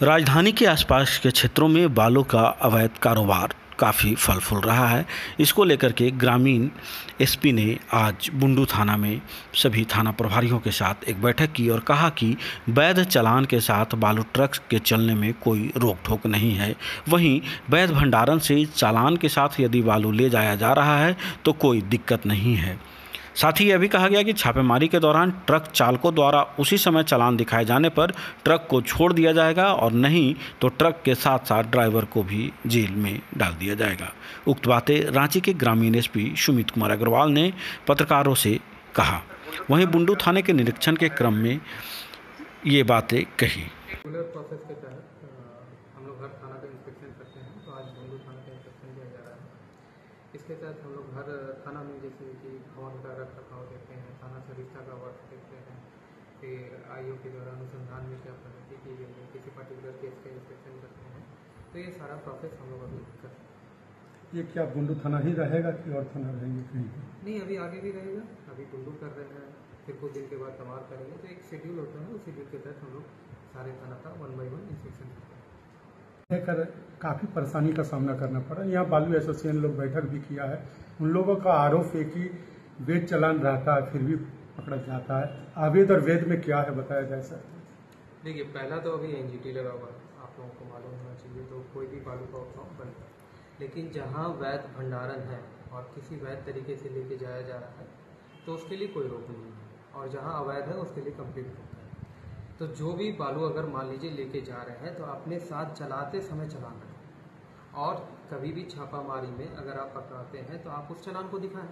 राजधानी के आसपास के क्षेत्रों में बालू का अवैध कारोबार काफ़ी फल फूल रहा है। इसको लेकर के ग्रामीण एसपी ने आज बुंडू थाना में सभी थाना प्रभारियों के साथ एक बैठक की और कहा कि वैध चालान के साथ बालू ट्रक के चलने में कोई रोक टोक नहीं है। वहीं वैध भंडारण से चालान के साथ यदि बालू ले जाया जा रहा है तो कोई दिक्कत नहीं है। साथ ही यह भी कहा गया कि छापेमारी के दौरान ट्रक चालकों द्वारा उसी समय चालान दिखाए जाने पर ट्रक को छोड़ दिया जाएगा और नहीं तो ट्रक के साथ साथ ड्राइवर को भी जेल में डाल दिया जाएगा। उक्त बातें रांची के ग्रामीण एसपी सुमित कुमार अग्रवाल ने पत्रकारों से कहा। वहीं बुंडू थाने के निरीक्षण के क्रम में ये बातें कही। प्रोसेस के तहत हम लोग हर थाना का इंस्पेक्शन करते हैं, तो आज बुंडू थाना का इंस्पेक्शन किया जा रहा है। इसके तहत हम लोग हर थाना में जैसे कि भवन का रख रखाव देखते हैं, थाना सरिस्ता का वर्क देखते हैं, फिर आईओ के द्वारा अनुसंधान में क्या प्रगति की गई है, किसी पर्टिकुलर केस का इंस्पेक्शन करते हैं। तो ये सारा प्रोसेस हम लोग अभी करते हैं। ये क्या बुंडू थाना ही रहेगा कि और थाना रहेंगे कहीं? नहीं, अभी आगे भी रहेगा। अभी बुंडू कर रहे हैं, फिर कुछ दिन के बाद तमार करेंगे। तो एक शेड्यूल होता है, उस शेड्यूल के तहत हम लोग सारे थाना का 1 by 1 इंस्पेक्शन करते हैं। लेकर काफ़ी परेशानी का सामना करना पड़ा। यहाँ बालू एसोसिएशन लोग बैठक भी किया है। उन लोगों का आरोप है कि वैध चालान रहता है फिर भी पकड़ा जाता है। अवैध और वैध में क्या है बताया जाए सर? देखिए, पहला तो अभी एनजीटी लगा हुआ है, आप लोगों को मालूम होना चाहिए। तो कोई भी बालू का उत्पादन बनता है, लेकिन जहाँ वैध भंडारण है और किसी वैध तरीके से लेके जाया जा रहा है तो उसके लिए कोई रोक नहीं है, और जहाँ अवैध है उसके लिए कंप्लीट होता है। तो जो भी बालू अगर मान लीजिए लेके जा रहे हैं तो अपने साथ चलाते समय चालान रखें, और कभी भी छापामारी में अगर आप पकड़ाते हैं तो आप उस चालान को दिखाएं।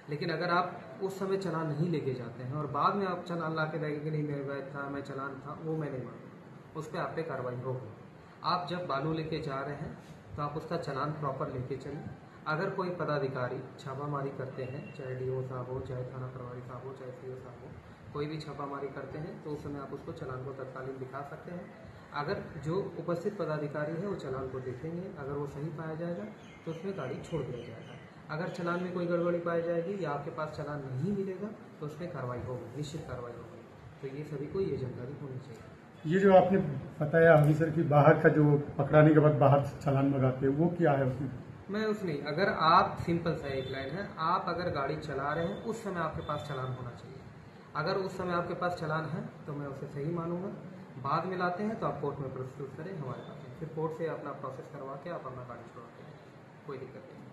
लेकिन अगर आप उस समय चालान नहीं लेके जाते हैं और बाद में आप चालान ला के देंगे कि नहीं मेरे वैध था, मैं चालान था, वो मैं नहीं मानूंगा, उस पर आप पे कार्रवाई होगी। आप जब बालू लेके जा रहे हैं तो आप उसका चालान प्रॉपर लेके चलें। अगर कोई पदाधिकारी छापामारी करते हैं, चाहे डीओ साहब हो, चाहे थाना प्रभारी साहब हो, चाहे सीओ साहब हो, कोई भी छापामारी करते हैं तो उस समय आप उसको चालान को तत्कालीन दिखा सकते हैं। अगर जो उपस्थित पदाधिकारी है वो चालान को देखेंगे, अगर वो सही पाया जाएगा तो उसमें गाड़ी छोड़ दिया जाएगा। अगर चालान में कोई गड़बड़ी पाई जाएगी या आपके पास चालान नहीं मिलेगा तो उसमें कार्रवाई होगी, निश्चित कार्रवाई होगी। तो ये सभी को ये जानकारी होनी चाहिए। ये जो आपने बताया ऑफिसर की बाहर का जो पकड़ाने के बाद बाहर से चालान मंगाते हैं वो क्या है उसमें? मैं उसमें अगर आप सिंपल सा एक लाइन है, आप अगर गाड़ी चला रहे हैं उस समय आपके पास चालान होना चाहिए। अगर उस समय आपके पास चालान है तो मैं उसे सही मानूंगा। बाद में लाते हैं तो आप कोर्ट में प्रस्तुत करें, हमारे पास फिर कोर्ट से अपना प्रोसेस करवा के आप अपना गाड़ी छुड़ाते हैं, कोई दिक्कत नहीं।